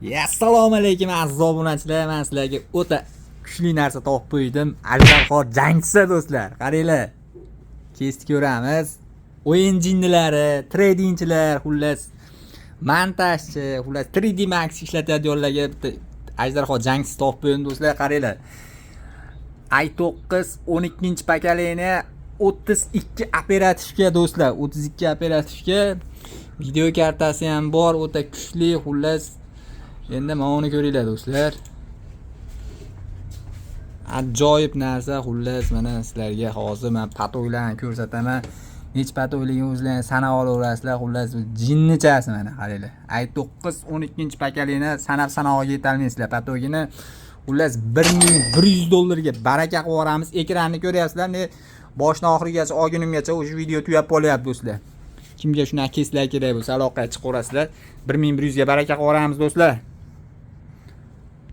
Assalomu alaykum aziz obunachilar. Men sizlarga o'ta kuchli narsa topib qo'ydim. Ajdarxor jangchisi do'stlar. Qaranglar. Kesib ko'ramiz. O'yin jinnilari, tradingchilar, xullas montajchi, xullas 3D Max ishlatadiganlarga bitta Ajdarxor jangchisi topib qo'ydim do'stlar. Qaranglar. i9 12-pokoleniya 32 operativga do'stlar, 32 operativga video kartasi ham bor, o'ta kuchli, xullas. Endi mana uni ko'ringlar do'stlar. Ajoyib narsa, xullas mana sizlarga hozir men patoylarni ko'rsataman. Nech patoyligini o'zlaringiz sanab olaverasizlar, xullas jinnichasi mana qaranglar. i9 12-pokoleniya sanab yetolmaysizlar patoygini. Xullas $1100 ga baraka qilib yuboramiz. Ekranni ko'ryapsizlar. Boshdan oxirigacha olgunimgacha o'sha video tugab qolyapti do'stlar. Kimga shunaqa keslar kerak bo'lsa aloqaga chiqaverasizlar. 1100 ga baraka qilib yuboramiz do'stlar.